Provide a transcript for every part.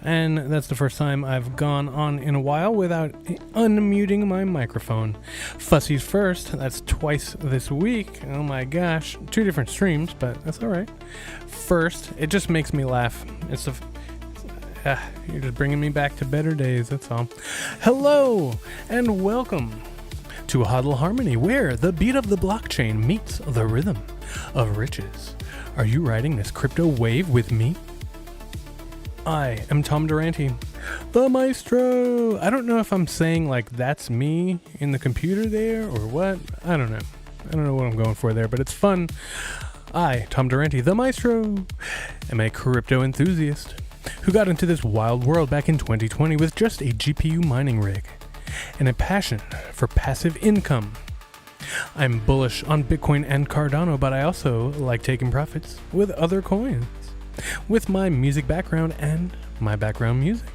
and that's the first time I've gone on in a while without unmuting my microphone. Fussy's first, that's twice this week. Oh my gosh, 2 different streams, but that's alright. First, it just makes me laugh. You're just bringing me back to better days, that's all. Hello, and welcome to HODL Harmony, where the beat of the blockchain meets the rhythm of riches. Are you riding this crypto wave with me? I am Tom Durante, the maestro. I don't know if I'm saying like that's me in the computer there or what. I don't know what I'm going for there, but it's fun. I, Tom Durante, the maestro, am a crypto enthusiast who got into this wild world back in 2020 with just a GPU mining rig and a passion for passive income. I'm bullish on Bitcoin and Cardano, but I also like taking profits with other coins. With my music background and my background music,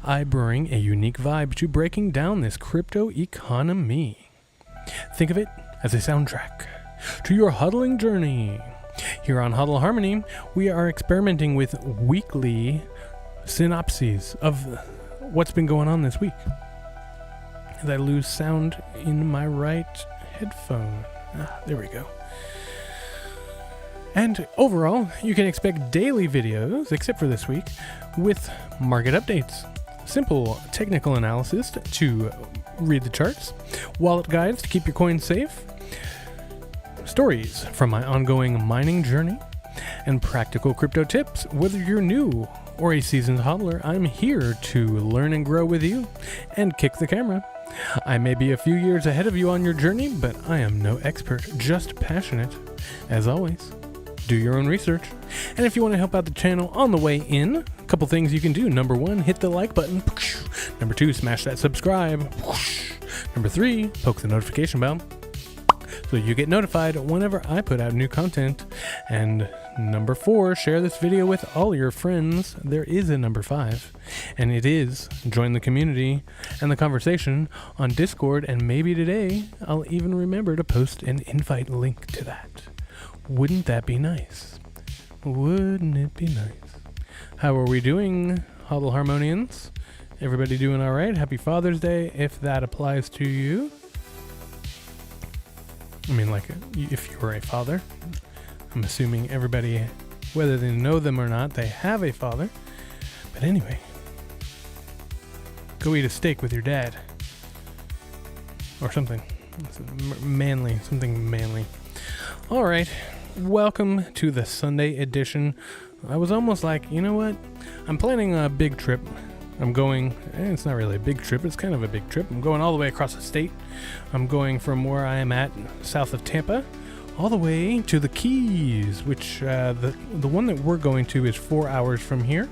I bring a unique vibe to breaking down this crypto economy. Think of it as a soundtrack to your hodling journey. Here on HODL Harmony, we are experimenting with weekly synopses of what's been going on this week. As I lose sound in my right headphone. There we go. And overall, you can expect daily videos, except for this week, with market updates, simple technical analysis to read the charts, wallet guides to keep your coins safe, stories from my ongoing mining journey, and practical crypto tips. Whether you're new or a seasoned hodler, I'm here to learn and grow with you and kick the camera. I may be a few years ahead of you on your journey, but I am no expert, just passionate. As always, do your own research. And if you want to help out the channel on the way in, a couple things you can do. Number 1, hit the like button. Number 2, smash that subscribe. Number 3, poke the notification bell so you get notified whenever I put out new content. And number 4, share this video with all your friends. There is a number 5, and it is join the community and the conversation on Discord, and maybe today I'll even remember to post an invite link to that. Wouldn't that be nice? Wouldn't it be nice? How are we doing, HODL Harmonians? Everybody doing all right? Happy Father's Day, if that applies to you. I mean, like, if you were a father. I'm assuming everybody, whether they know them or not, they have a father. But anyway, go eat a steak with your dad. Or something. Manly. Something manly. All right. Welcome to the Sunday edition. I was almost like, you know what? I'm planning a big trip. I'm going, it's not really a big trip, it's kind of a big trip. I'm going all the way across the state. I'm going from where I am at, south of Tampa, all the way to the Keys, which the one that we're going to is 4 hours from here.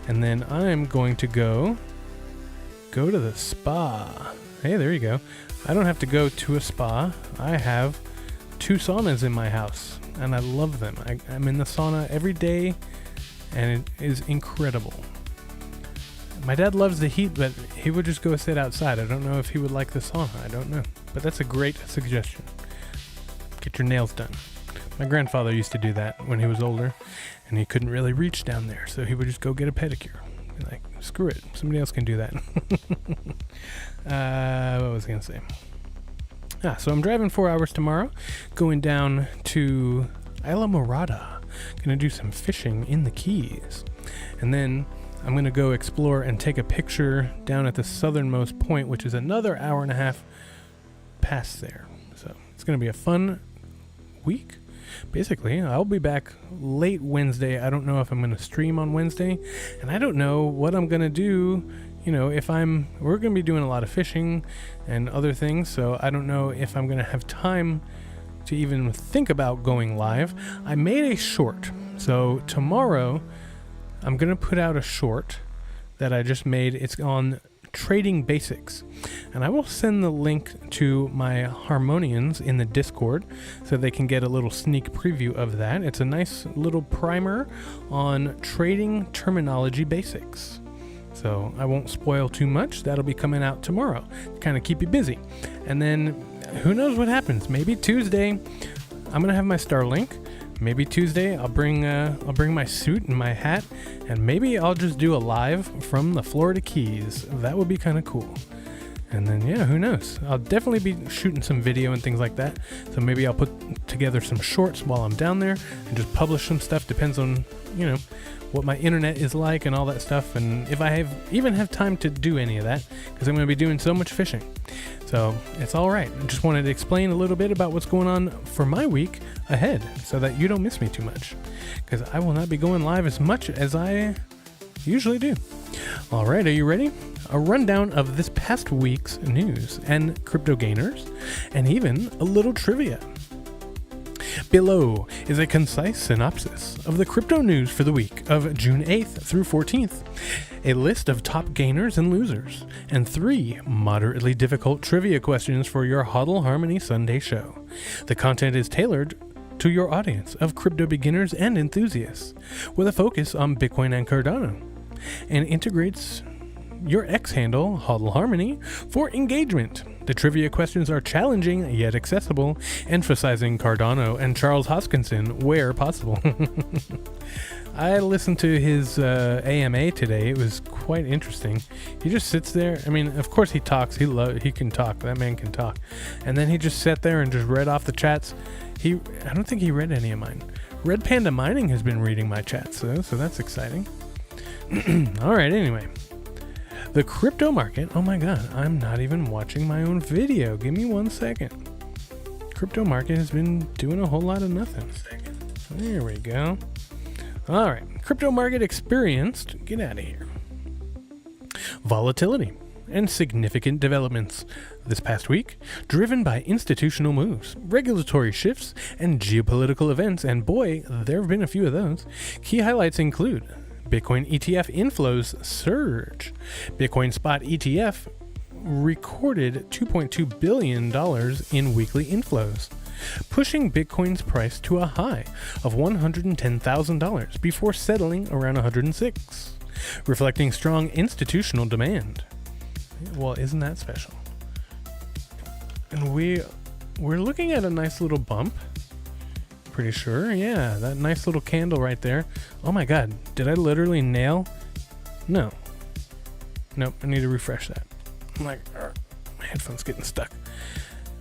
And then I'm going to go to the spa. Hey, there you go. I don't have to go to a spa. I have 2 saunas in my house, and I love them. I'm in the sauna every day, and it is incredible. My dad loves the heat, but he would just go sit outside. I don't know if he would like the sauna. I don't know. But that's a great suggestion. Get your nails done. My grandfather used to do that when he was older, and he couldn't really reach down there, so he would just go get a pedicure. Be like, screw it. Somebody else can do that. What was I going to say? So I'm driving 4 hours tomorrow, going down to Isla Morada. Going to do some fishing in the Keys. And then I'm going to go explore and take a picture down at the southernmost point, which is another hour and a half past there. So it's going to be a fun week. Basically, I'll be back late Wednesday. I don't know if I'm going to stream on Wednesday, and I don't know what I'm going to do. You know, we're going to be doing a lot of fishing and other things, so I don't know if I'm going to have time to even think about going live. I made a short, so tomorrow I'm going to put out a short that I just made. It's on trading basics, and I will send the link to my Harmonians in the Discord so they can get a little sneak preview of that. It's a nice little primer on trading terminology basics. So I won't spoil too much. That'll be coming out tomorrow to kind of keep you busy. And then who knows what happens? Maybe Tuesday I'm going to have my Starlink. maybe Tuesday I'll bring my suit and my hat, and maybe I'll just do a live from the Florida Keys. That would be kind of cool. And then, yeah, who knows? I'll definitely be shooting some video and things like that. So maybe I'll put together some shorts while I'm down there and just publish some stuff. Depends on, what my internet is like and all that stuff. And if I even have time to do any of that, because I'm going to be doing so much fishing. So it's all right. I just wanted to explain a little bit about what's going on for my week ahead so that you don't miss me too much. Because I will not be going live as much as I usually do. All right, are you ready? A rundown of this past week's news and crypto gainers, and even a little trivia. Below is a concise synopsis of the crypto news for the week of June 8th through 14th, a list of top gainers and losers, and 3 moderately difficult trivia questions for your HODL Harmony Sunday show. The content is tailored to your audience of crypto beginners and enthusiasts, with a focus on Bitcoin and Cardano, and integrates your X handle, HODL Harmony, for engagement. The trivia questions are challenging yet accessible, emphasizing Cardano and Charles Hoskinson where possible. I listened to his AMA today. It was quite interesting. He just sits there. I mean, of course he talks. He can talk. That man can talk. And then he just sat there and just read off the chats. I don't think he read any of mine. Red Panda Mining has been reading my chats, so that's exciting. All right, anyway. The crypto market, oh my god, I'm not even watching my own video. Give me 1 second. Crypto market has been doing a whole lot of nothing. There we go. All right, crypto market experienced, get out of here, volatility and significant developments this past week, driven by institutional moves, regulatory shifts, and geopolitical events, and boy, there have been a few of those. Key highlights include Bitcoin ETF inflows surge. Bitcoin spot ETF recorded $2.2 billion in weekly inflows, pushing Bitcoin's price to a high of $110,000 before settling around $106,000, reflecting strong institutional demand. Well, isn't that special? And we're looking at a nice little bump. Pretty sure, yeah, that nice little candle right there. Oh my god, did I literally nail? No. Nope, I need to refresh that. I'm like, my headphone's getting stuck.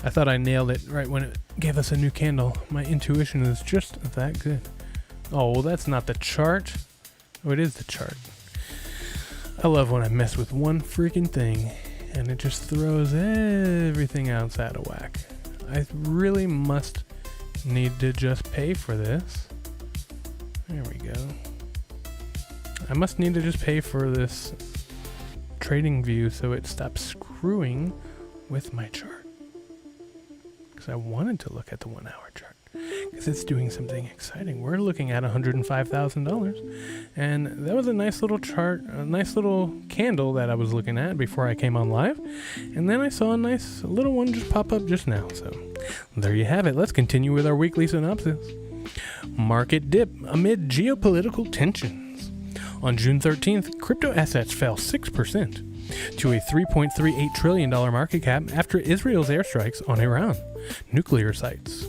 I thought I nailed it right when it gave us a new candle. My intuition is just that good. Oh, well, that's not the chart. Oh, it is the chart. I love when I mess with one freaking thing and it just throws everything else out of whack. I really must need to just pay for this. There we go. I must need to just pay for this trading view so it stops screwing with my chart. Because I wanted to look at the 1 hour chart. Because it's doing something exciting. We're looking at $105,000. And that was a nice little chart, a nice little candle that I was looking at before I came on live. And then I saw a nice little one just pop up just now. So there you have it. Let's continue with our weekly synopsis. Market dip amid geopolitical tensions. On June 13th, crypto assets fell 6% to a $3.38 trillion market cap after Israel's airstrikes on Iran nuclear sites,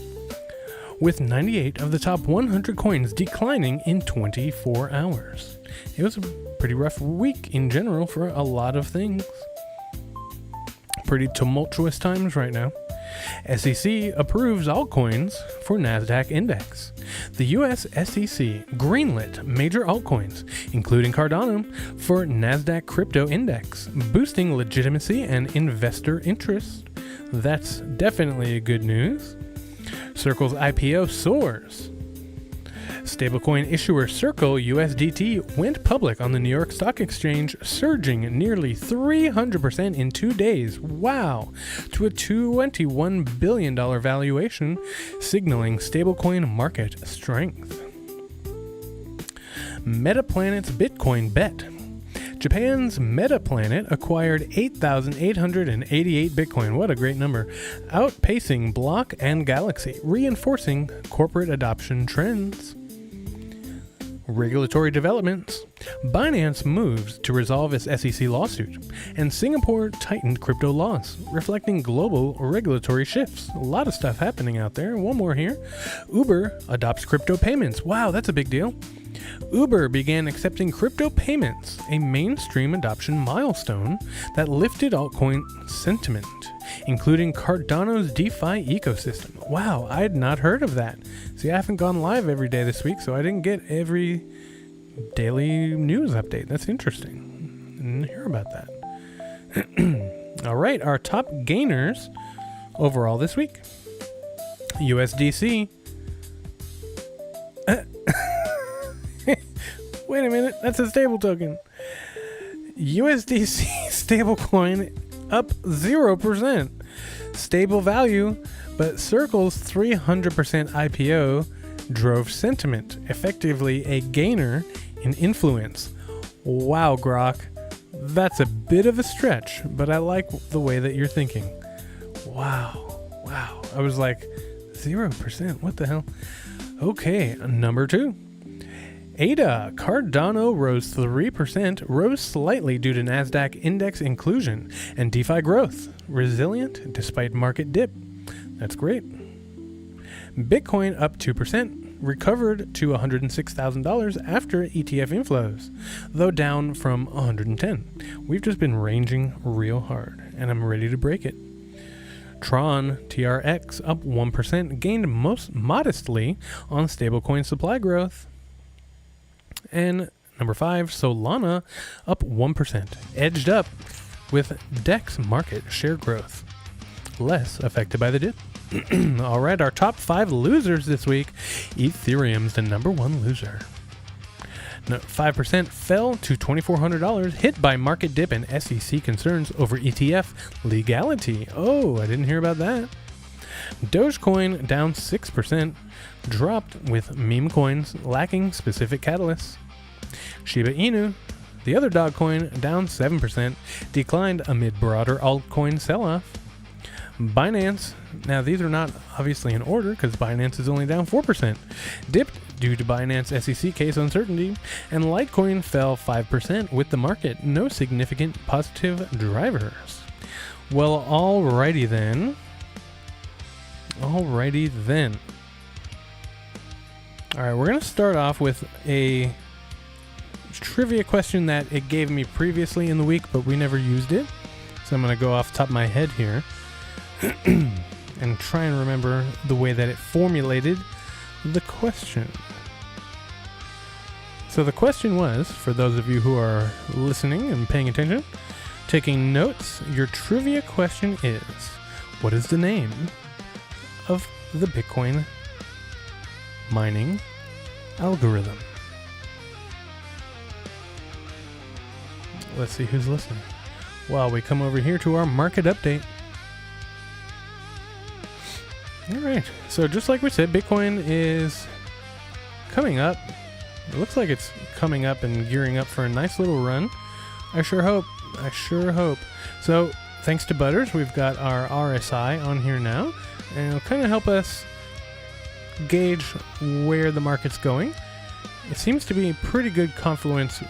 with 98 of the top 100 coins declining in 24 hours. It was a pretty rough week in general for a lot of things. Pretty tumultuous times right now. SEC approves altcoins for NASDAQ index. The US SEC greenlit major altcoins, including Cardano, for NASDAQ crypto index, boosting legitimacy and investor interest. That's definitely good news. Circle's IPO soars. Stablecoin issuer Circle USDT went public on the New York Stock Exchange, surging nearly 300% in 2 days. Wow! To a $21 billion valuation, signaling stablecoin market strength. Metaplanet's Bitcoin bet. Japan's Metaplanet acquired 8,888 Bitcoin. What a great number. Outpacing Block and Galaxy, reinforcing corporate adoption trends. Regulatory developments. Binance moves to resolve its SEC lawsuit, and Singapore tightened crypto laws, reflecting global regulatory shifts. A lot of stuff happening out there. One more here. Uber adopts crypto payments. Wow, that's a big deal. Uber began accepting crypto payments, a mainstream adoption milestone that lifted altcoin sentiment, including Cardano's DeFi ecosystem. Wow, I had not heard of that. See, I haven't gone live every day this week, so I didn't get every daily news update. That's interesting. I didn't hear about that. All right, our top gainers overall this week. USDC. Wait a minute, that's a stable token. USDC stablecoin up 0%. Stable value, but Circle's 300% IPO drove sentiment, effectively a gainer in influence. Wow, Grok, that's a bit of a stretch, but I like the way that you're thinking. Wow. I was like, 0%, what the hell? Okay, number 2. ADA, Cardano rose 3%, rose slightly due to NASDAQ index inclusion and DeFi growth. Resilient despite market dip. That's great. Bitcoin up 2%, recovered to $106,000 after ETF inflows, though down from 110. We've just been ranging real hard, and I'm ready to break it. Tron, TRX, up 1%, gained most modestly on stablecoin supply growth. And number 5, Solana, up 1%, edged up with DEX market share growth, less affected by the dip. All right, our top 5 losers this week. Ethereum's the number 1 loser. 5% fell to $2,400, hit by market dip and SEC concerns over ETF legality. Oh, I didn't hear about that. Dogecoin down 6%, dropped with meme coins lacking specific catalysts. Shiba Inu, the other dog coin, down 7%, declined amid broader altcoin sell-off. Binance, now these are not obviously in order because Binance is only down 4%, dipped due to Binance SEC case uncertainty, and Litecoin fell 5% with the market. No significant positive drivers. Well, alrighty then. All right, we're going to start off with a trivia question that it gave me previously in the week, but we never used it. So I'm going to go off the top of my head here and try and remember the way that it formulated the question. So the question was, for those of you who are listening and paying attention, taking notes, your trivia question is, what is the name of the Bitcoin mining algorithm? Let's see who's listening. While we come over here to our market update. All right, so just like we said, Bitcoin is coming up. It looks like it's coming up and gearing up for a nice little run. I sure hope. So thanks to Butters, we've got our RSI on here now, and it'll kind of help us gauge where the market's going. It seems to be a pretty good confluence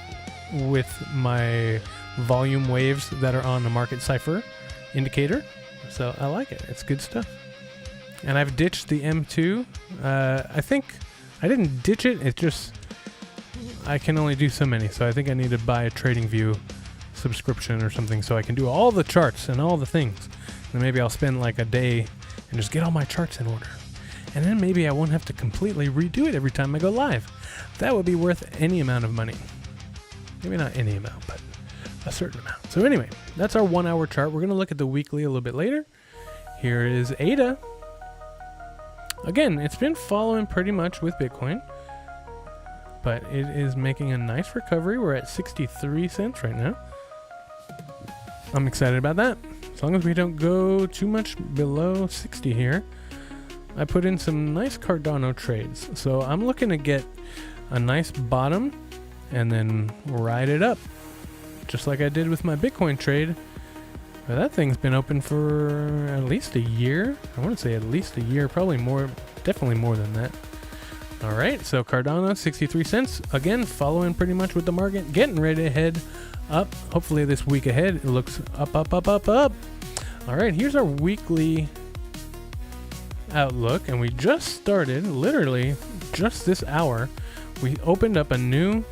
with my volume waves that are on the market cipher indicator. So I like it. It's good stuff. And I've ditched the M2. I think I didn't ditch it. It's just I can only do so many. So I think I need to buy a TradingView subscription or something so I can do all the charts and all the things. And maybe I'll spend like a day and just get all my charts in order. And then maybe I won't have to completely redo it every time I go live. That would be worth any amount of money. Maybe not any amount, but a certain amount. So anyway, that's our 1 hour chart. We're going to look at the weekly a little bit later. Here is ADA. Again, it's been following pretty much with Bitcoin, but it is making a nice recovery. We're at 63 cents right now. I'm excited about that. As long as we don't go too much below 60 here. I put in some nice Cardano trades. So I'm looking to get a nice bottom and then ride it up, just like I did with my Bitcoin trade. Well, that thing's been open for at least a year. I want to say at least a year, probably more, definitely more than that. All right, so Cardano, 63 cents. Again, following pretty much with the market, getting ready to head up. Hopefully this week ahead, it looks up, up, up, up, up. All right, here's our weekly outlook, and we just started, literally just this hour, we opened up a new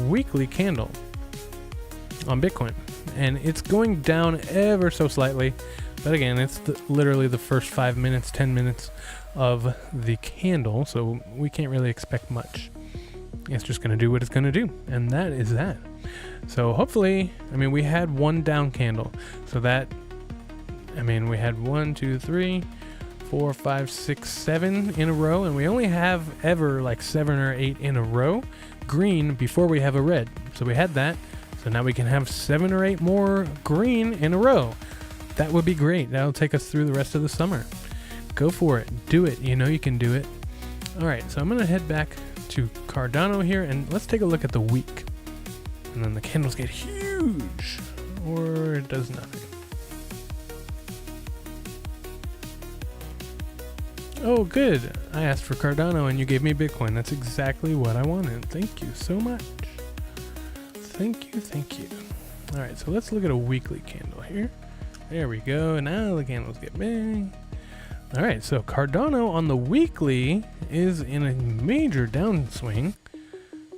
weekly candle on Bitcoin, and it's going down ever so slightly, but again, it's literally the first 5 minutes, 10 minutes of the candle, so we can't really expect much. It's just going to do what it's going to do, and that is that. So hopefully, I mean, we had one down candle, so that, I mean, we had 1, 2, 3, 4, 5, 6, 7 in a row, and we only have ever like 7 or 8 in a row green before we have a red. So we had that, so now we can have 7 or 8 more green in a row. That would be great. That'll take us through the rest of the summer. Go for it. Do it. You know you can do it. All right, so I'm going to head back to Cardano here, and let's take a look at the week. And then the candles get huge, or it does nothing. Oh, good. I asked for Cardano and you gave me Bitcoin. That's exactly what I wanted. Thank you so much. Thank you, thank you. All right, so let's look at a weekly candle here. There we go. Now the candles get big. All right, so Cardano on the weekly is in a major downswing.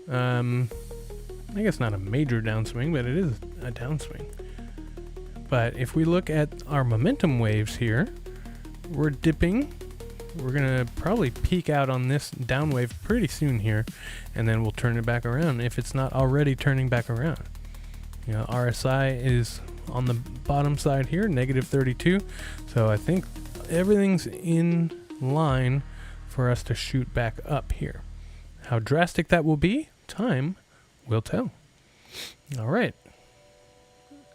I guess not a major downswing, but it is a downswing. But if we look at our momentum waves here, we're dipping. We're going to probably peak out on this down wave pretty soon here, and then we'll turn it back around if it's not already turning back around. You know, RSI is on the bottom side here, negative 32. So I think everything's in line for us to shoot back up here. How drastic that will be, time will tell. All right.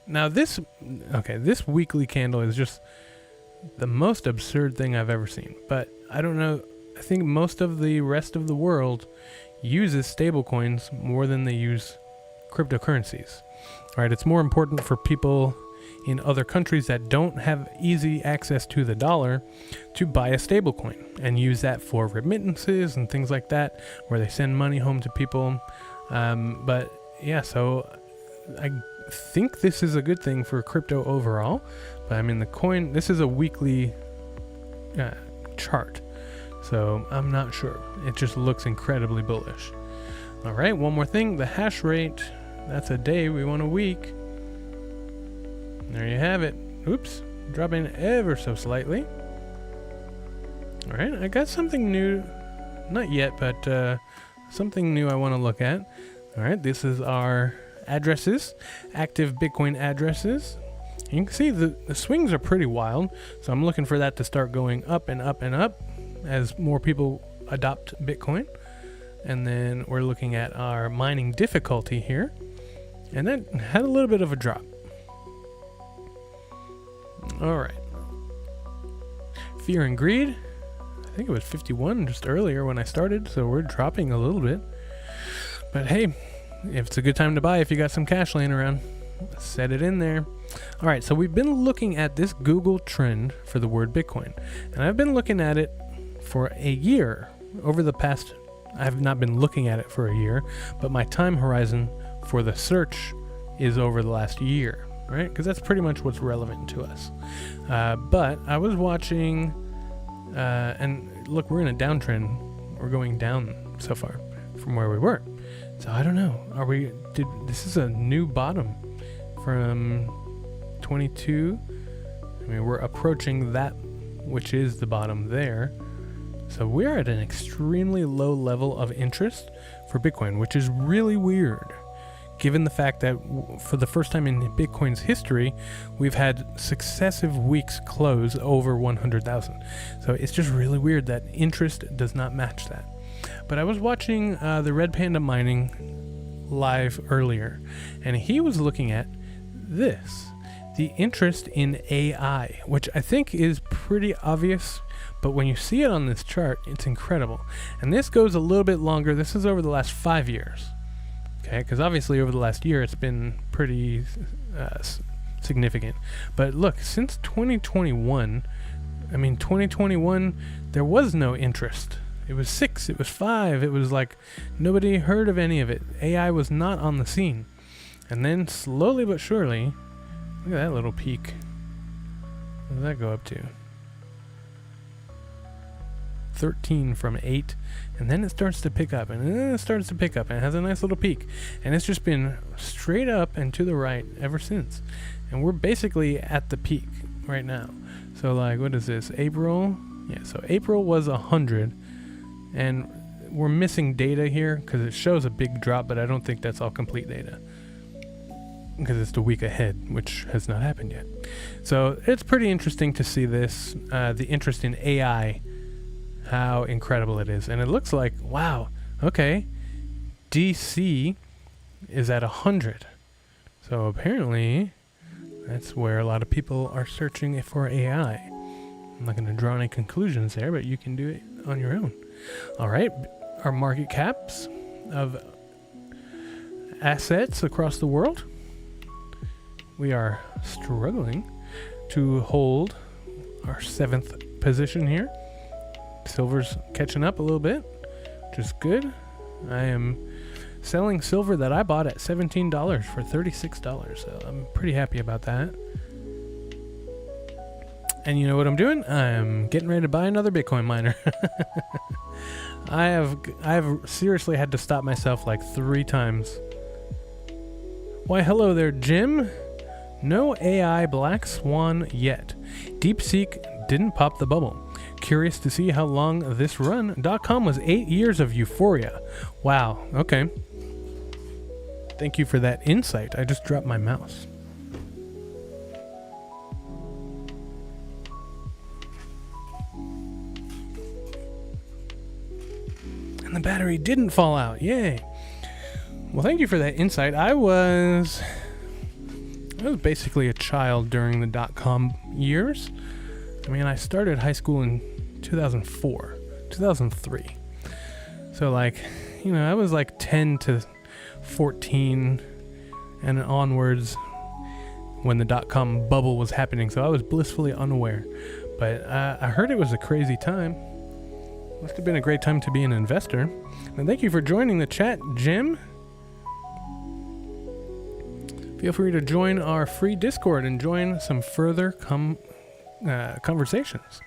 Now this weekly candle is just the most absurd thing I've ever seen. But I don't know, I think most of the rest of the world uses stablecoins more than they use cryptocurrencies. All right, it's more important for people in other countries that don't have easy access to the dollar to buy a stablecoin and use that for remittances and things like that, where they send money home to people. But yeah, so I think this is a good thing for crypto overall. But I mean, the coin, this is a weekly chart, so I'm not sure. It just looks incredibly bullish. All right, one more thing, the hash rate, that's a day, we want a week. There you have it. Oops, dropping ever so slightly. All right, I got something new, not yet, but something new I want to look at. All right, this is our addresses, active Bitcoin addresses. You can see the swings are pretty wild, so I'm looking for that to start going up and up and up as more people adopt Bitcoin. And then we're looking at our mining difficulty here, and that had a little bit of a drop. All right. Fear and greed, I think it was 51 just earlier when I started, so we're dropping a little bit. But hey, if it's a good time to buy if you got some cash laying around, set it in there. All right, so we've been looking at this Google trend for the word Bitcoin, and I've been looking at it for a year. Over the past, I have not been looking at it for a year, but my time horizon for the search is over the last year, right? Because that's pretty much what's relevant to us. But I was watching, and look, we're in a downtrend. We're going down so far from where we were. So I don't know. This is a new bottom from 22. I mean, we're approaching that, which is the bottom there. So we're at an extremely low level of interest for Bitcoin, which is really weird, given the fact that for the first time in Bitcoin's history, we've had successive weeks close over 100,000. So it's just really weird that interest does not match that. But I was watching the Red Panda Mining live earlier, and he was looking at this, the interest in AI, which I think is pretty obvious, but when you see it on this chart, it's incredible. And this goes a little bit longer. This is over the last 5 years, okay? Because obviously over the last year, it's been pretty significant. But look, since 2021, I mean, 2021, there was no interest It was 6. It was 5. It was like nobody heard of any of it. AI was not on the scene. And then slowly but surely, look at that little peak. What does that go up to? 13 from 8. And then it starts to pick up. And then it starts to pick up. And it has a nice little peak. And it's just been straight up and to the right ever since. And we're basically at the peak right now. So like, what is this? April? Yeah, so April was 100. And we're missing data here because it shows a big drop, but I don't think that's all complete data because it's the week ahead, which has not happened yet. So it's pretty interesting to see this, the interest in AI, how incredible it is. And it looks like, wow, okay, DC is at 100. So apparently that's where a lot of people are searching for AI. I'm not going to draw any conclusions there, but you can do it on your own. All right, our market caps of assets across the world. We are struggling to hold our 7th position here. Silver's catching up a little bit, which is good. I am selling silver that I bought at $17 for $36, so I'm pretty happy about that. And you know what I'm doing? I'm getting ready to buy another Bitcoin miner. I have seriously had to stop myself like 3 times. Why, hello there, Jim. No AI black swan yet. DeepSeek didn't pop the bubble. Curious to see how long this run. .com was 8 years of euphoria. Wow, okay. Thank you for that insight. I just dropped my mouse. And the battery didn't fall out. Yay. Well, thank you for that insight. I was basically a child during the .com years. I mean, I started high school in 2004, 2003. So like, you know, I was like 10 to 14 and onwards when the .com bubble was happening. So I was blissfully unaware. But I heard it was a crazy time. Must have been a great time to be an investor. And thank you for joining the chat, Jim. Feel free to join our free Discord and join some further conversations.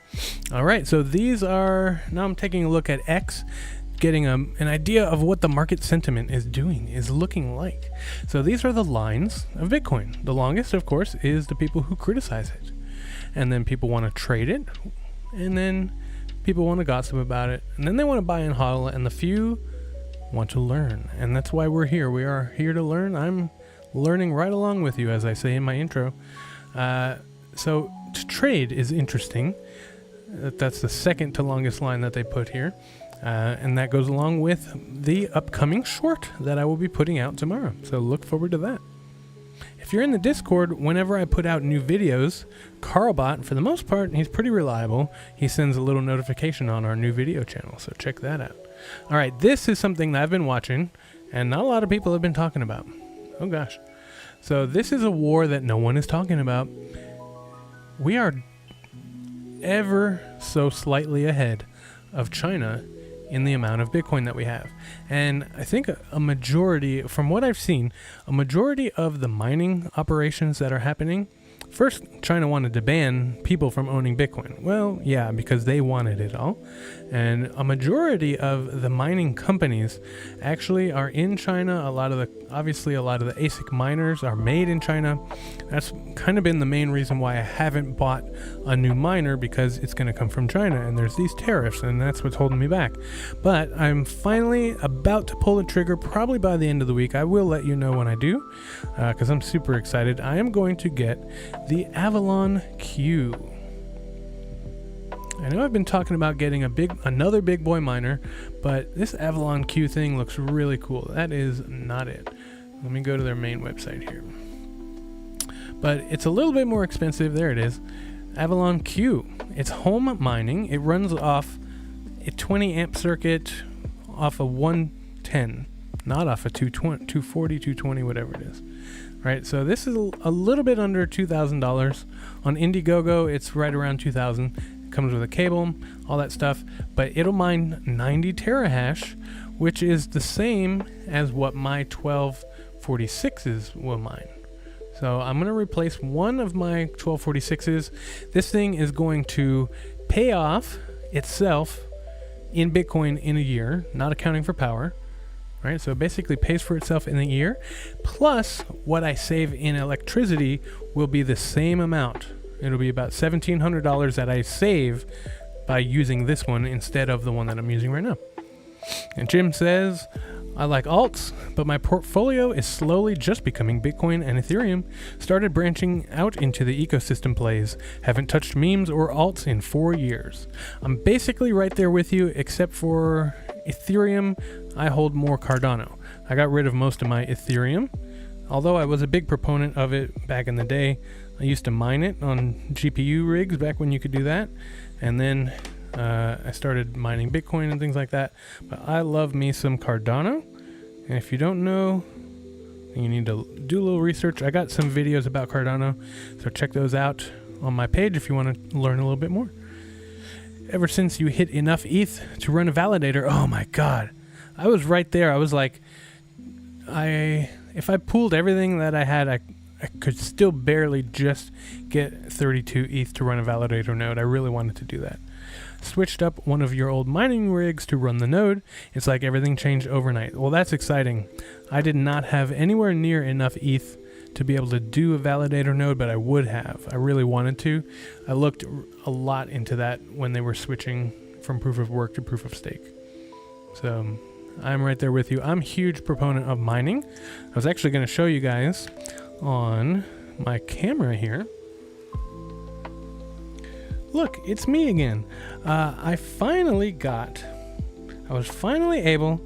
All right, so these are, now I'm taking a look at X, getting an idea of what the market sentiment is doing, is looking like. So these are the lines of Bitcoin. The longest, of course, is the people who criticize it. And then people want to trade it. And then people want to gossip about it. And then they want to buy and hodl it. And the few want to learn. And that's why we're here. We are here to learn. I'm learning right along with you, as I say in my intro. So to trade is interesting. That's the second to longest line that they put here. And that goes along with the upcoming short that I will be putting out tomorrow. So look forward to that. If you're in the Discord, whenever I put out new videos, Carlbot, for the most part, he's pretty reliable. He sends a little notification on our new video channel, so check that out. All right, this is something that I've been watching, and not a lot of people have been talking about. Oh, gosh. So this is a war that no one is talking about. We are ever so slightly ahead of China in the amount of Bitcoin that we have. And I think a majority, from what I've seen, a majority of the mining operations that are happening, first, China wanted to ban people from owning Bitcoin. Well, yeah, because they wanted it all. And a majority of the mining companies actually are in China. Obviously a lot of the ASIC miners are made in China. That's kind of been the main reason why I haven't bought a new miner, because it's going to come from China and there's these tariffs, and that's what's holding me back. But I'm finally about to pull the trigger, probably by the end of the week. I will let you know when I do, because I'm super excited. I am going to get the Avalon Q. I know I've been talking about getting another big boy miner, but this Avalon Q thing looks really cool. That is not it. Let me go to their main website here. But it's a little bit more expensive. There it is. Avalon Q. It's home mining. It runs off a 20 amp circuit off a 110, not off a 220, 240, 220, whatever it is. Right, so this is a little bit under $2,000. On Indiegogo, it's right around $2,000. comes with a cable, all that stuff, but it'll mine 90 terahash, which is the same as what my 1246s will mine. So I'm going to replace one of my 1246s. This thing is going to pay off itself in Bitcoin in a year, not accounting for power. Right? So it basically pays for itself in a year. Plus, what I save in electricity will be the same amount. It'll be about $1,700 that I save by using this one instead of the one that I'm using right now. And Jim says, I like alts, but my portfolio is slowly just becoming Bitcoin and Ethereum. Started branching out into the ecosystem plays. Haven't touched memes or alts in 4 years. I'm basically right there with you, except for Ethereum. I hold more Cardano. I got rid of most of my Ethereum, although I was a big proponent of it back in the day. I used to mine it on GPU rigs back when you could do that, and then I started mining Bitcoin and things like that. But I love me some Cardano, and if you don't know, you need to do a little research. I got some videos about Cardano, so check those out on my page if you want to learn a little bit more. Ever since you hit enough ETH to run a validator, oh my god, I was right there. I was like, if I pooled everything that I had, I could still barely just get 32 ETH to run a validator node. I really wanted to do that. Switched up one of your old mining rigs to run the node. It's like everything changed overnight. Well, that's exciting. I did not have anywhere near enough ETH to be able to do a validator node, but I would have. I really wanted to. I looked a lot into that when they were switching from proof of work to proof of stake. So I'm right there with you. I'm a huge proponent of mining. I was actually going to show you guys on my camera here. Look, it's me again. I was finally able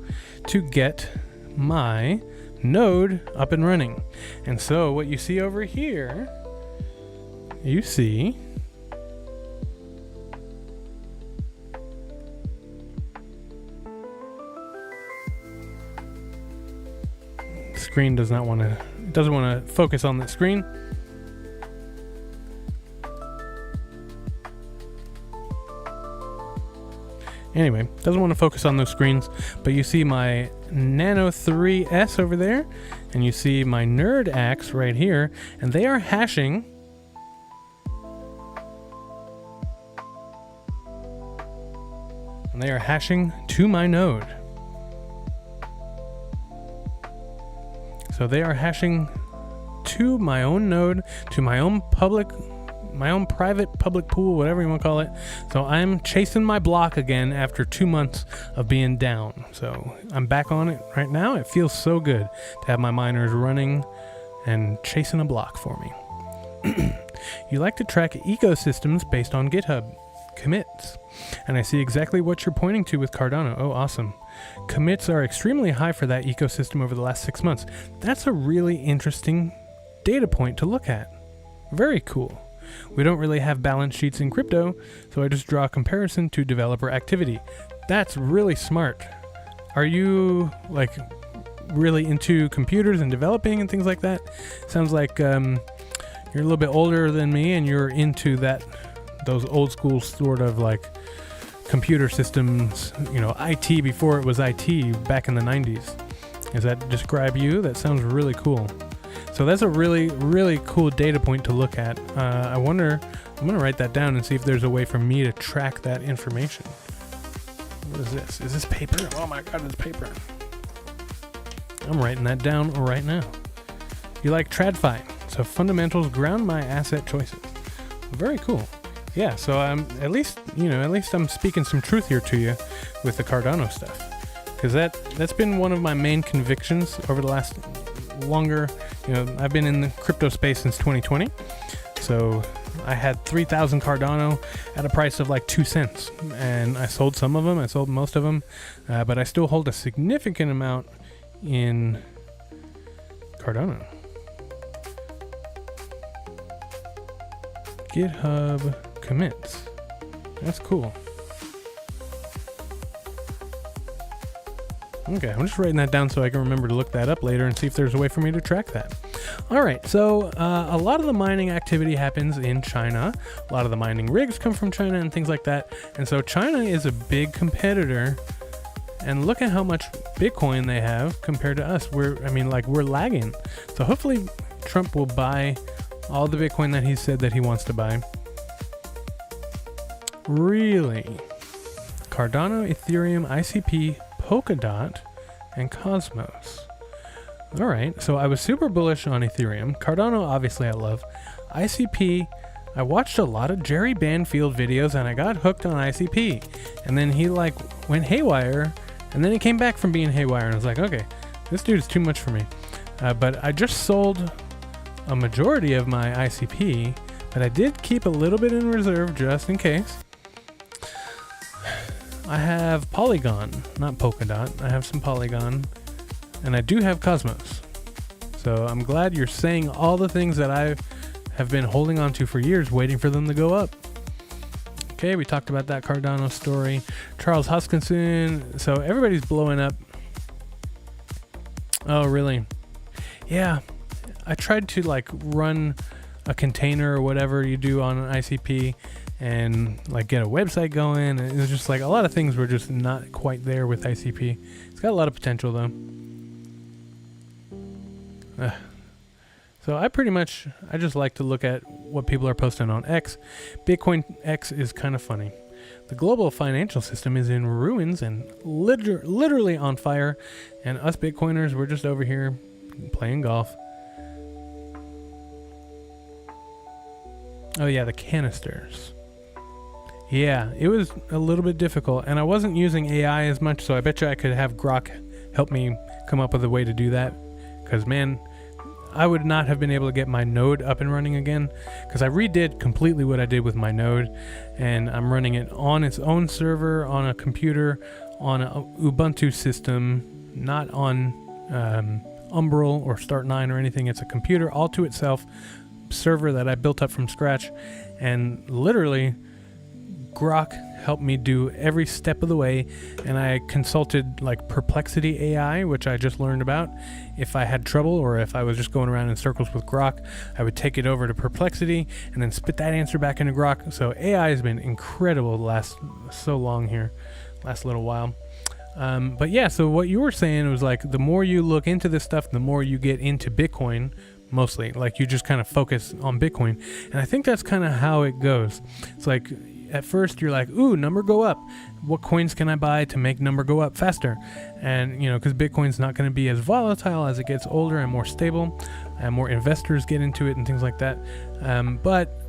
to get my node up and running. And so what you see over here, you see screen doesn't want to focus on that screen. Anyway, doesn't want to focus on those screens, but you see my Nano 3S over there, and you see my Nerd Axe right here, and they are hashing to my node. So they are hashing to my own node, to my own private public pool, whatever you want to call it. So I'm chasing my block again after 2 months of being down. So I'm back on it right now. It feels so good to have my miners running and chasing a block for me. You like to track ecosystems based on GitHub commits, and I see exactly what you're pointing to with Cardano. Oh, awesome. Commits are extremely high for that ecosystem over the last 6 months. That's a really interesting data point to look at. Very cool. We don't really have balance sheets in crypto, so I just draw a comparison to developer activity. That's really smart. Are you like really into computers and developing and things like that? Sounds like you're a little bit older than me and you're into those old school sort of like computer systems, IT before it was IT back in the 90s. Does that describe you? That sounds really cool. So that's a really, really cool data point to look at. I'm going to write that down and see if there's a way for me to track that information. What is this? Is this paper? Oh my God, it's paper. I'm writing that down right now. You like TradFi, so fundamentals ground my asset choices. Very cool. Yeah, so at least I'm speaking some truth here to you with the Cardano stuff, because that's been one of my main convictions over the last longer. I've been in the crypto space since 2020, so I had 3,000 Cardano at a price of like 2 cents, and I sold some of them. I sold most of them, but I still hold a significant amount in Cardano. GitHub commits. That's cool. Okay, I'm just writing that down so I can remember to look that up later and see if there's a way for me to track that. All right, so a lot of the mining activity happens in China. A lot of the mining rigs come from China and things like that. And so China is a big competitor. And look at how much Bitcoin they have compared to us. We're lagging. So hopefully Trump will buy all the Bitcoin that he said that he wants to buy. Really? Cardano, Ethereum, ICP, Polkadot, and Cosmos. All right, so I was super bullish on Ethereum. Cardano, obviously, I love. ICP, I watched a lot of Jerry Banfield videos, and I got hooked on ICP. And then he went haywire, and then he came back from being haywire, and I was like, okay, this dude is too much for me. But I just sold a majority of my ICP, but I did keep a little bit in reserve just in case. I have Polygon, not Polkadot. I have some Polygon. And I do have Cosmos. So I'm glad you're saying all the things that I have been holding on to for years, waiting for them to go up. Okay, we talked about that Cardano story. Charles Hoskinson. So everybody's blowing up. Oh, really? Yeah. I tried to run a container or whatever you do on an ICP and get a website going. And it was just a lot of things were just not quite there with ICP. It's got a lot of potential though. So I just like to look at what people are posting on X. Bitcoin X is kind of funny. The global financial system is in ruins and literally on fire. And us Bitcoiners, we're just over here playing golf. Oh yeah, the canisters. Yeah, it was a little bit difficult. And I wasn't using AI as much, so I bet you I could have Grok help me come up with a way to do that. Because, man, I would not have been able to get my node up and running again, because I redid completely what I did with my node, and I'm running it on its own server, on a computer, on an Ubuntu system, not on Umbrel or Start9 or anything. It's a computer all to itself server that I built up from scratch, and literally Grok helped me do every step of the way, and I consulted Perplexity AI, which I just learned about. If I had trouble or if I was just going around in circles with Grok, I would take it over to Perplexity and then spit that answer back into Grok. So AI has been incredible the last little while. But yeah, so what you were saying was the more you look into this stuff, the more you get into Bitcoin. Mostly, you just kind of focus on Bitcoin, and I think that's kind of how it goes. It's at first you're ooh, number go up. What coins can I buy to make number go up faster? And because Bitcoin's not going to be as volatile as it gets older and more stable, and more investors get into it and things like that. But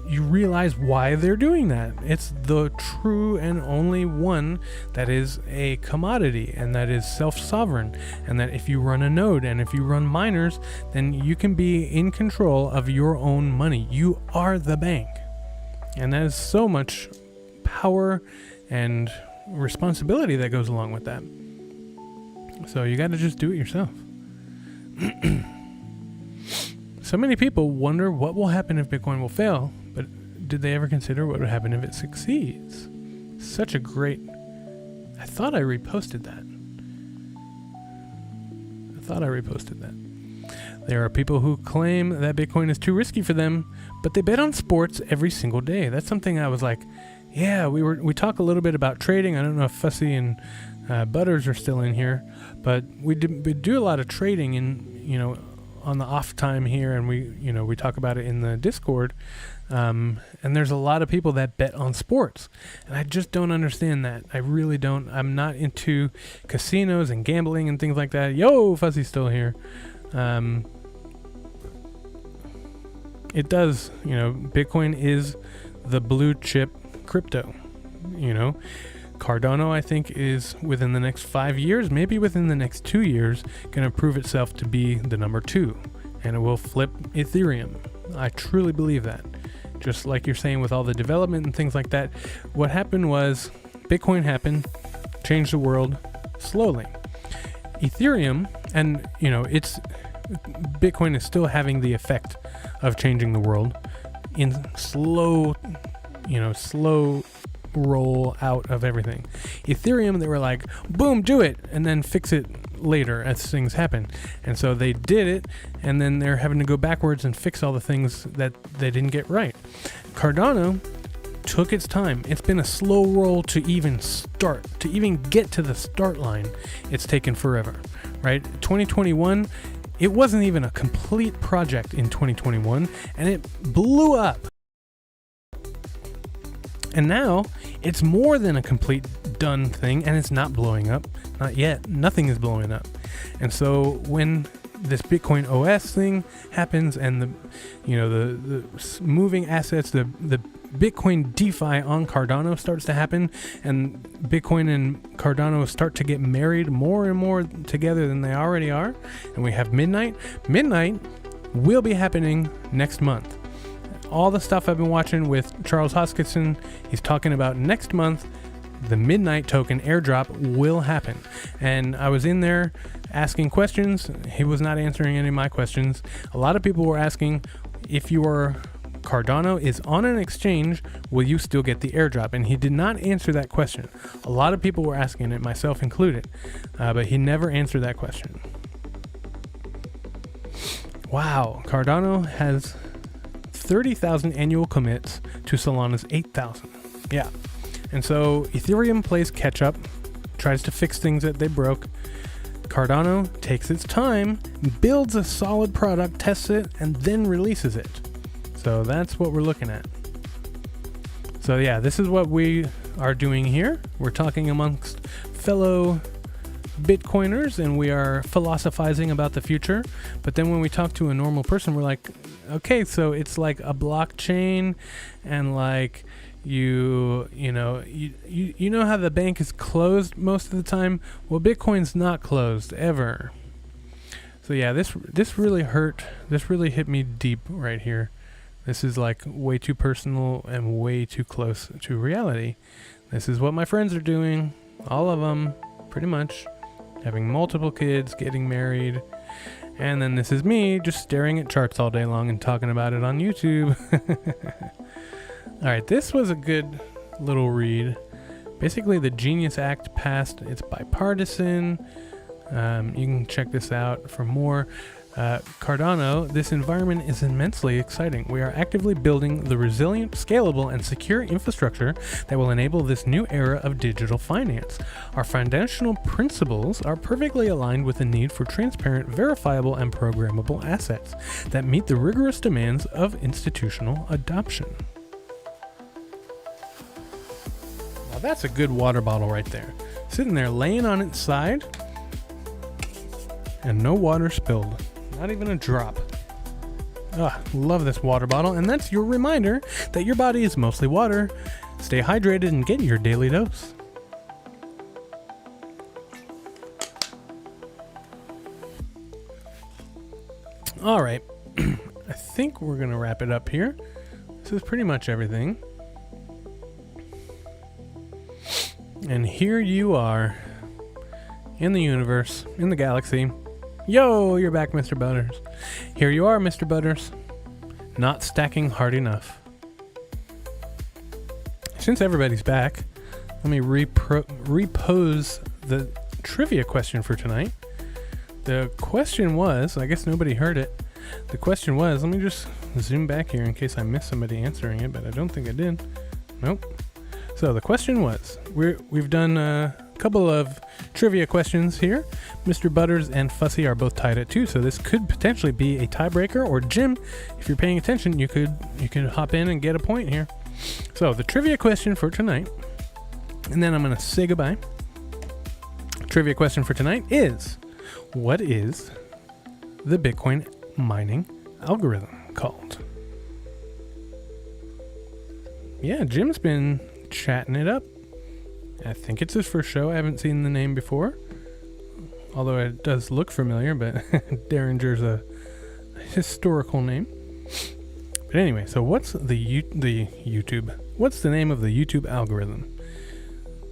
you realize why they're doing that. It's the true and only one that is a commodity and that is self-sovereign, and that if you run a node and if you run miners, then you can be in control of your own money. You are the bank, and that is so much power and responsibility that goes along with that. So you got to just do it yourself. So many people wonder what will happen if Bitcoin will fail, but did they ever consider what would happen if it succeeds? Such a great... I thought I reposted that. There are people who claim that Bitcoin is too risky for them, but they bet on sports every single day. That's something I was yeah, we talk a little bit about trading. I don't know if Fussy and Butters are still in here, but we do a lot of trading in, on the off time here, and we talk about it in the Discord, and there's a lot of people that bet on sports, and I just don't understand that. I really don't. I'm not into casinos and gambling and things like that. Yo, Fuzzy's still here. It does, Bitcoin is the blue chip crypto. Cardano, I think, is within the next 5 years, maybe within the next 2 years, going to prove itself to be the number 2, and it will flip Ethereum. I truly believe that. Just like you're saying with all the development and things like that, what happened was Bitcoin happened, changed the world slowly. Ethereum, and Bitcoin is still having the effect of changing the world in slow roll out of everything. Ethereum, they were boom, do it, and then fix it later as things happen. And so they did it, and then they're having to go backwards and fix all the things that they didn't get right. Cardano took its time. It's been a slow roll to even start, to even get to the start line. It's taken forever, right? 2021, it wasn't even a complete project in 2021, and it blew up. And now it's more than a complete done thing, and it's not blowing up. Not yet. Nothing is blowing up. And so when this Bitcoin OS thing happens, and the moving assets, the Bitcoin DeFi on Cardano starts to happen, and Bitcoin and Cardano start to get married more and more together than they already are, and we have Midnight will be happening next month. All the stuff I've been watching with Charles Hoskinson, he's talking about next month, the Midnight token airdrop will happen. And I was in there asking questions. He was not answering any of my questions. A lot of people were asking, if your Cardano is on an exchange, will you still get the airdrop? And he did not answer that question. A lot of people were asking it, myself included, but he never answered that question. Wow, Cardano has 30,000 annual commits to Solana's 8,000. Yeah. And so Ethereum plays catch up, tries to fix things that they broke. Cardano takes its time, builds a solid product, tests it, and then releases it. So that's what we're looking at. So yeah, this is what we are doing here. We're talking amongst fellow Bitcoiners, and we are philosophizing about the future. But then when we talk to a normal person, we're like, okay, so it's like a blockchain, and like you know how the bank is closed most of the time? Well, Bitcoin's not closed ever. So yeah, this really hurt. This really hit me deep right here. This is like way too personal and way too close to reality. This is what my friends are doing, all of them, pretty much, having multiple kids, getting married. And then this is me just staring at charts all day long and talking about it on YouTube. All right, this was a good little read. Basically, the Genius Act passed. It's bipartisan. You can check this out for more. Cardano, this environment is immensely exciting. We are actively building the resilient, scalable, and secure infrastructure that will enable this new era of digital finance. Our foundational principles are perfectly aligned with the need for transparent, verifiable, and programmable assets that meet the rigorous demands of institutional adoption. Now that's a good water bottle right there. Sitting there laying on its side, and no water spilled. Not even a drop. Love this water bottle, and that's your reminder that your body is mostly water. Stay hydrated and get your daily dose. All right, I think we're gonna wrap it up here. This is pretty much everything. And here you are in the universe, in the galaxy. Yo, you're back, Mr. Butters. Here you are, Mr. Butters. Not stacking hard enough. Since everybody's back, let me repose the trivia question for tonight. The question was, I guess nobody heard it. The question was, let me just zoom back here in case I missed somebody answering it, but I don't think I did. Nope. So the question was, we've done a couple of trivia questions here. Mr. Butters and Fussy are both tied at 2, so this could potentially be a tiebreaker. Or Jim, if you're paying attention, you could hop in and get a point here. So the trivia question for tonight, and then I'm going to say goodbye. Trivia question for tonight is, what is the Bitcoin mining algorithm called? Yeah, Jim's been chatting it up. I think it's his first show. I haven't seen the name before, although it does look familiar, but Derringer's a historical name. But anyway, so what's the YouTube? What's the name of the YouTube algorithm?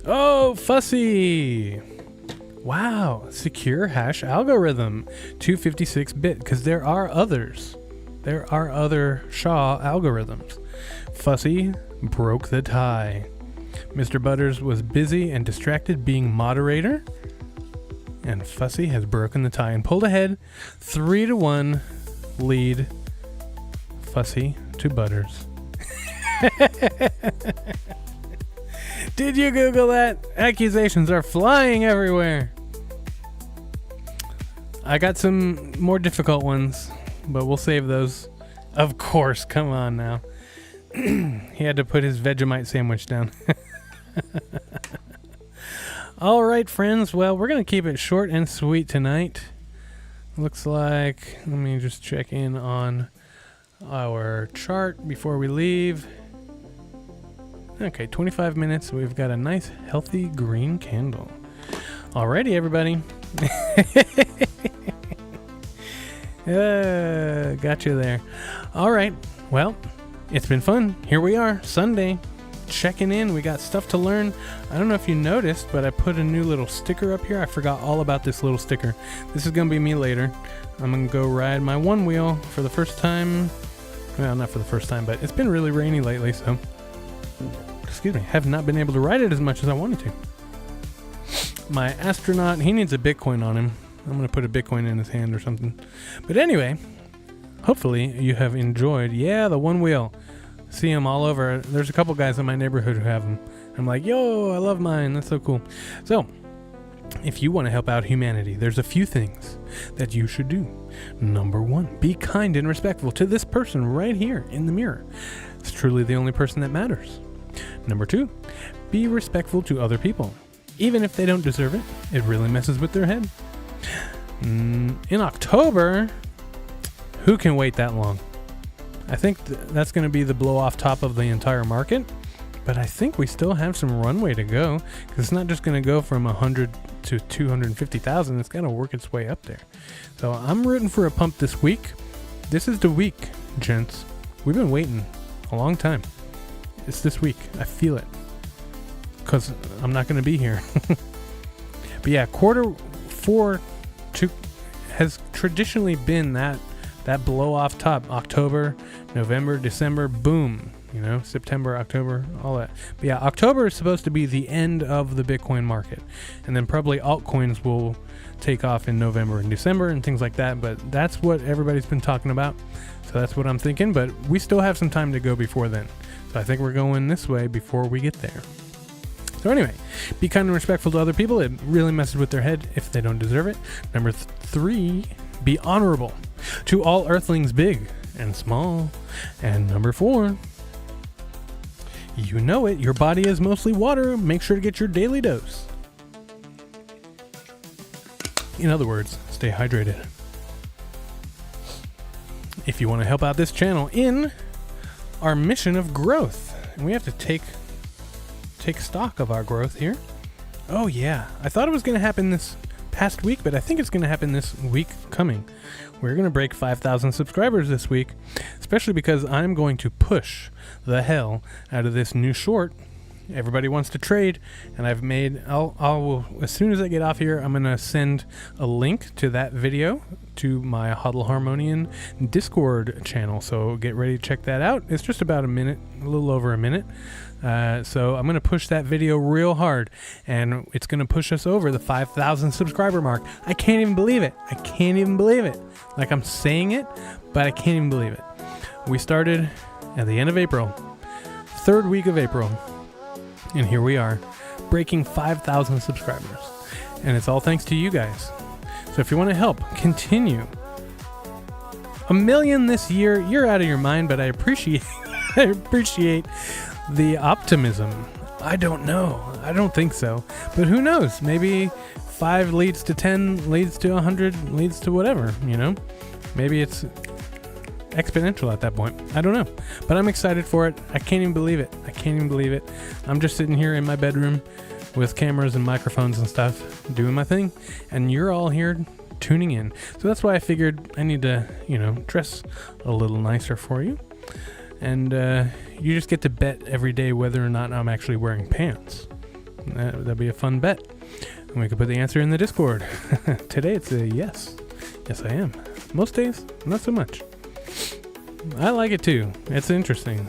Oh, Fussy! Wow, secure hash algorithm, 256-bit, because there are others. There are other SHA algorithms. Fussy broke the tie. Mr. Butters was busy and distracted being moderator, and Fussy has broken the tie and pulled ahead. 3-1 lead Fussy to Butters. Did you Google that? Accusations are flying everywhere. I got some more difficult ones, but we'll save those. Of course, come on now. He had to put his Vegemite sandwich down. All right, friends. Well, we're going to keep it short and sweet tonight. Looks like, let me just check in on our chart before we leave. Okay, 25 minutes. We've got a nice, healthy green candle. Alrighty, everybody. Got you there. All right. Well, it's been fun. Here we are, Sunday, checking in. We got stuff to learn. I don't know if you noticed, but I put a new little sticker up here. I forgot all about this little sticker. This is going to be me later. I'm going to go ride my one wheel for the first time. Well, not for the first time, but it's been really rainy lately, so excuse me, have not been able to ride it as much as I wanted to. My astronaut, he needs a Bitcoin on him. I'm going to put a Bitcoin in his hand or something. But anyway, hopefully you have enjoyed, the one wheel. See them all over. There's a couple guys in my neighborhood who have them. I'm like, yo, I love mine. That's so cool. So, if you want to help out humanity, there's a few things that you should do. Number 1, be kind and respectful to this person right here in the mirror. It's truly the only person that matters. Number 2, be respectful to other people. Even if they don't deserve it, it really messes with their head. In October, who can wait that long? I think that's going to be the blow off top of the entire market, but I think we still have some runway to go, because it's not just going to go from 100 to 250,000. It's got to work its way up there. So I'm rooting for a pump this week. This is the week, gents. We've been waiting a long time. It's this week. I feel it, because I'm not going to be here. But yeah, quarter 4 has traditionally been that blow off top. October, November, December, boom. September, October, all that. But yeah, October is supposed to be the end of the Bitcoin market, and then probably altcoins will take off in November and December and things like that. But that's what everybody's been talking about, so that's what I'm thinking. But we still have some time to go before then, so I think we're going this way before we get there. So anyway, be kind and respectful to other people. It really messes with their head if they don't deserve it. Number 3, be honorable to all earthlings, big and small. And number 4, you know it, your body is mostly water. Make sure to get your daily dose. In other words, stay hydrated. If you want to help out this channel in our mission of growth, and we have to take stock of our growth here. Oh yeah, I thought it was going to happen this past week, but I think it's going to happen this week coming. We're going to break 5,000 subscribers this week, especially because I'm going to push the hell out of this new short. Everybody wants to trade, and I'll as soon as I get off here, I'm going to send a link to that video to my HODL Harmony Discord channel, so get ready to check that out. It's just about a little over a minute. So I'm going to push that video real hard, and it's going to push us over the 5,000 subscriber mark. I can't even believe it. Like, I'm saying it, but I can't even believe it. We started at the end of April, 3rd week of April, and here we are, breaking 5,000 subscribers. And it's all thanks to you guys. So if you want to help continue 1 million this year, you're out of your mind, but I appreciate the optimism. I don't know. I don't think so. But who knows? Maybe 5 leads to 10, leads to 100, leads to whatever, Maybe it's exponential at that point. I don't know. But I'm excited for it. I can't even believe it. I'm just sitting here in my bedroom with cameras and microphones and stuff, doing my thing. And you're all here tuning in. So that's why I figured I need to, dress a little nicer for you. And you just get to bet every day whether or not I'm actually wearing pants. That'd be a fun bet. And we could put the answer in the Discord. Today it's a yes. Yes, I am. Most days, not so much. I like it too. It's interesting.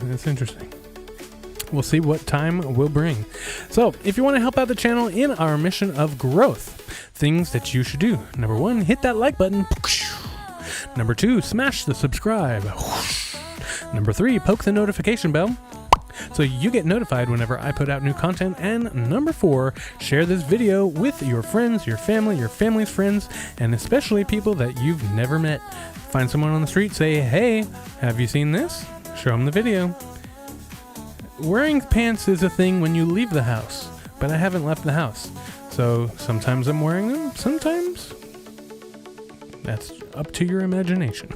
We'll see what time will bring. So, if you want to help out the channel in our mission of growth, things that you should do. Number 1, hit that like button. Number 2, smash the subscribe. Number 3, poke the notification bell so you get notified whenever I put out new content. And number 4, share this video with your friends, your family, your family's friends, and especially people that you've never met. Find someone on the street, say, hey, have you seen this? Show them the video. Wearing pants is a thing when you leave the house, but I haven't left the house. So sometimes I'm wearing them, sometimes that's up to your imagination.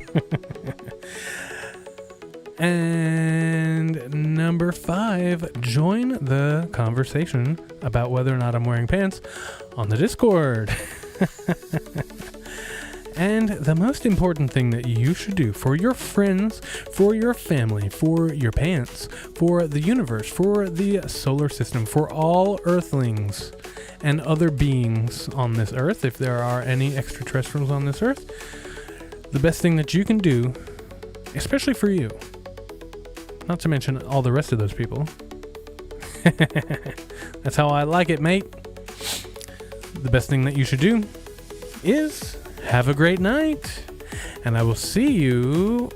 And number 5, join the conversation about whether or not I'm wearing pants on the Discord. And the most important thing that you should do for your friends, for your family, for your pants, for the universe, for the solar system, for all earthlings and other beings on this earth, if there are any extraterrestrials on this earth, the best thing that you can do, especially for you, not to mention all the rest of those people. That's how I like it, mate. The best thing that you should do is have a great night, and I will see you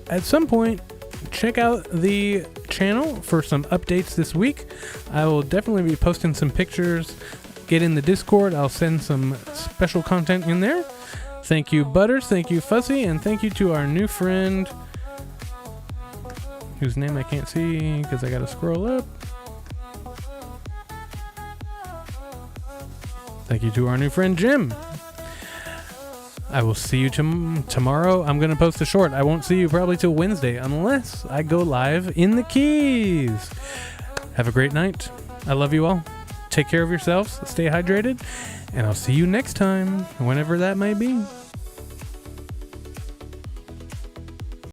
at some point. Check out the channel for some updates this week. I will definitely be posting some pictures. Get in the Discord. I'll send some special content in there. Thank you, Butters. Thank you, Fuzzy. And thank you to our new friend, whose name I can't see because I gotta scroll up. Thank you to our new friend, Jim. I will see you tomorrow. I'm going to post a short. I won't see you probably till Wednesday unless I go live in the Keys. Have a great night. I love you all. Take care of yourselves. Stay hydrated. And I'll see you next time, whenever that may be.